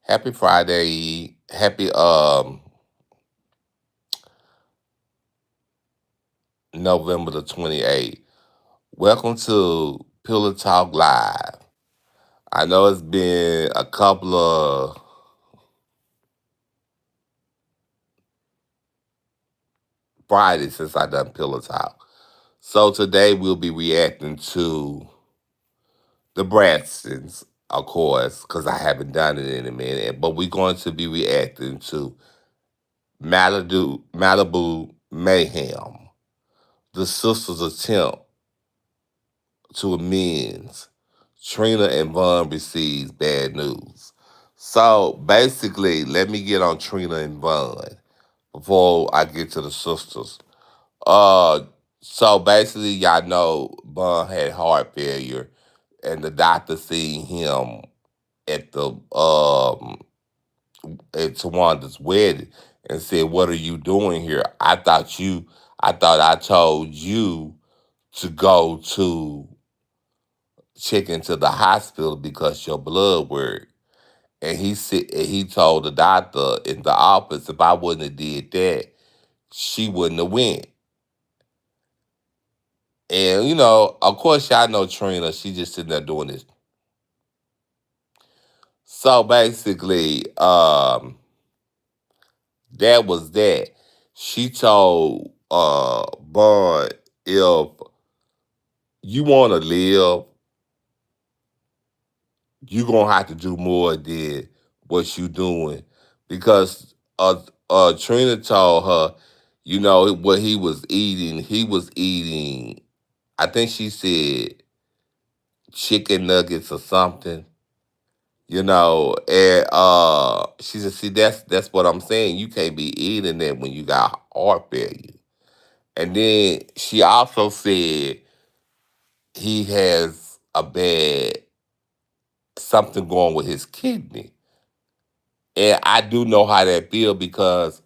Happy Friday. Happy November the 28th. Welcome to Pillow Talk Live. I know it's been a couple of Fridays since I done Pillow Talk. So today we'll be reacting to the Braxtons, of course, because I haven't done it in a minute. But we're going to be reacting to Malibu Mayhem, the sisters' attempt to amends. Trina and Vaughn receives bad news. So basically, let me get on Trina and Vaughn before I get to the sisters. Uh, so basically, y'all know Vaughn had heart failure, and the doctor seen him at the at Tawanda's wedding and said, "What are you doing here? I thought I told you to go to check into the hospital because your blood worked." And he told the doctor in the office if I wouldn't have did that, she wouldn't have went. And of course, y'all know Trina. She just sitting there doing this. So basically, that was that. She told Bond, if you want to live, you gonna have to do more than what you doing, because Trina told her, what he was eating. He was eating, I think she said, chicken nuggets or something. And she said, see, that's what I'm saying. You can't be eating that when you got heart failure. And then she also said he has a bad something going with his kidney. And I do know how that feel because,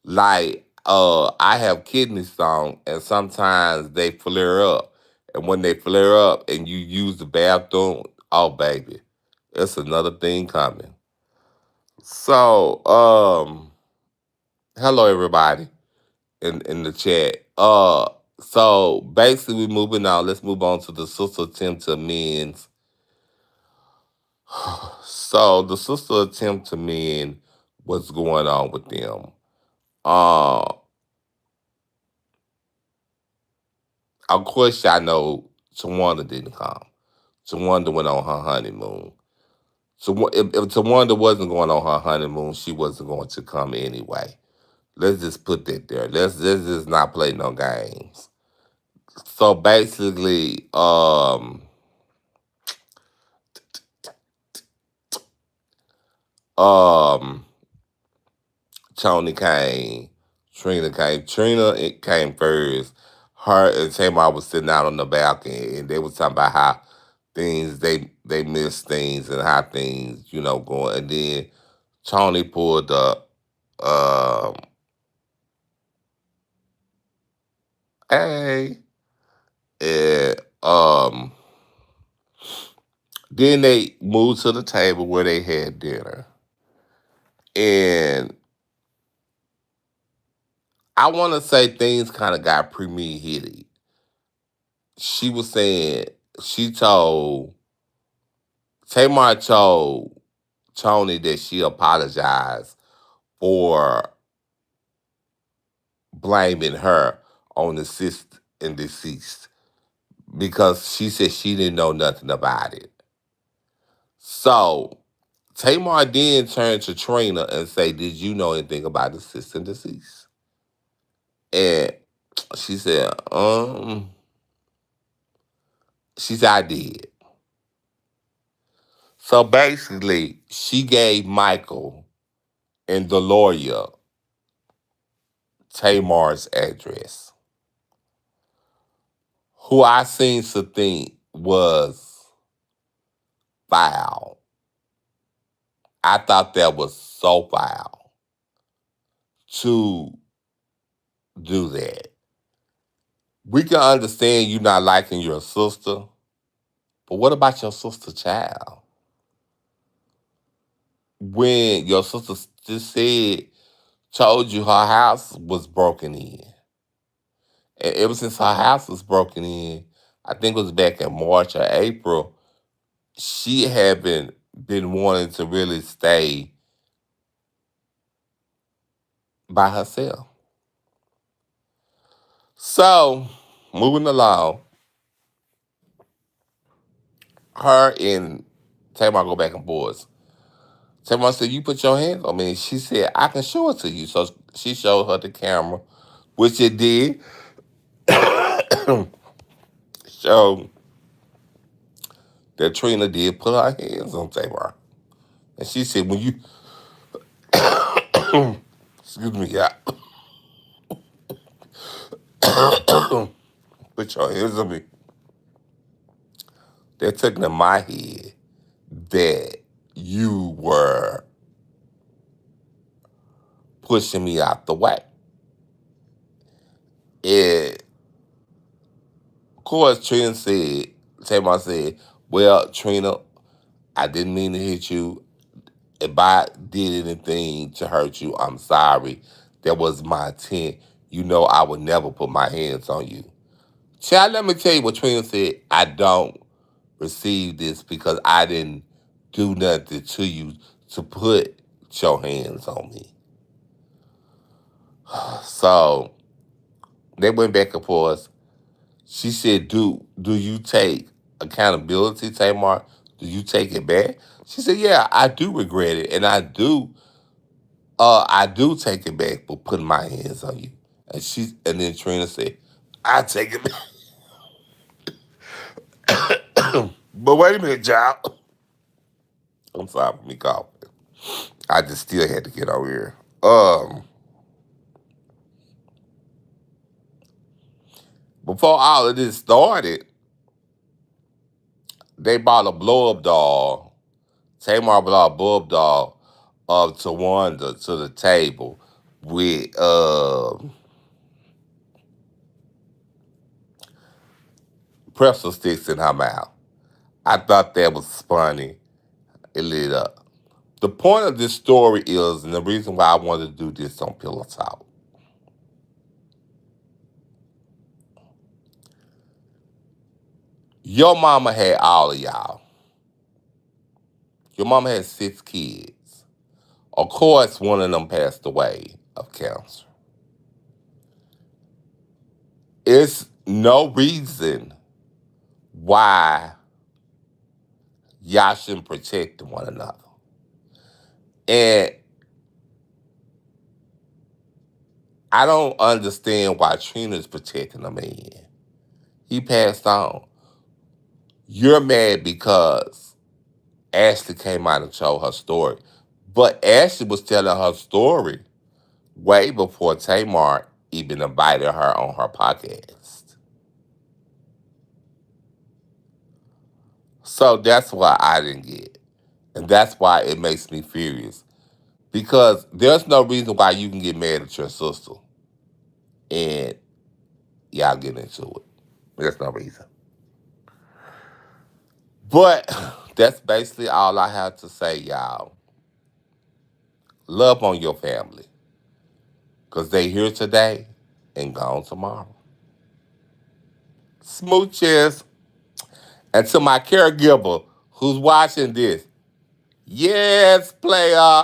like, I have kidney stone, and sometimes they flare up. And when they flare up and you use the bathroom, oh baby, it's another thing coming. So, hello everybody in the chat. So basically, we're moving on. Let's move on to the sister attempt to amends. So the sister attempt to mend what's going on with them. Uh, of course, y'all know Tawanda didn't come. Tawanda went on her honeymoon. So if Tawanda wasn't going on her honeymoon, she wasn't going to come anyway. Let's just put that there. Let's just not play no games. So basically, um, Tony came, Trina came. Trina it came first. Her and Tamar was sitting out on the balcony, and they was talking about how things they miss things and how things going. And then Tony pulled up. Um, hey, and then they moved to the table where they had dinner, and I want to say things kind of got preheated. She was saying she told Tamar told Tony that she apologized for blaming her on the deceased and deceased because she said she didn't know nothing about it. So Tamar then turned to Trina and say, "Did you know anything about the deceased and deceased?" And she said, she said, "I did." So basically, she gave Michael and the lawyer Tamar's address, who I seem to think was foul. I thought that was so foul to do that. We can understand you not liking your sister, but what about your sister child? when your sister just said, told you her house was broken in. And ever since her house was broken in, I think it was back in March or April, she haven't been wanting to really stay by herself. So, moving along, her and Tamar go back and forth. Tamar said, "You put your hands on me." She said, "I can show it to you." So she showed her the camera, which it did. Show that Trina did put her hands on Tamar. And she said, when you, excuse me, yeah, put your hands on me, they're taking in my head that you were pushing me out the way. And of course, Tamar said, well, Trina, I didn't mean to hit you. If I did anything to hurt you, I'm sorry. That was my intent. You know I would never put my hands on you. Child, let me tell you what Trina said. I don't receive this because I didn't do nothing to you to put your hands on me. So they went back and forth. She said, do you take accountability, Tamar? Do you take it back? She said, yeah, I do regret it. And I do take it back for putting my hands on you. And then Trina said, I take it back. But wait a minute, child. I'm sorry for me coughing. I just still had to get over here. Before all of this started, they bought a blow up doll. Tamar brought a blow up doll of Towanda to the table with pretzel sticks in her mouth. I thought that was funny. It lit up. The point of this story is, and the reason why I wanted to do this on Pillow Talk, your mama had all of y'all. Your mama had 6 kids. Of course, one of them passed away of cancer. It's no reason why y'all shouldn't protect one another. And I don't understand why Trina's protecting a man. He passed on. You're mad because Ashley came out and told her story. But Ashley was telling her story way before Tamar even invited her on her podcast. So that's why I didn't get it. And that's why it makes me furious. Because there's no reason why you can get mad at your sister and y'all get into it. There's no reason. But that's basically all I have to say, y'all. Love on your family. Because they here today and gone tomorrow. Smooches. And to my caregiver who's watching this, yes, player.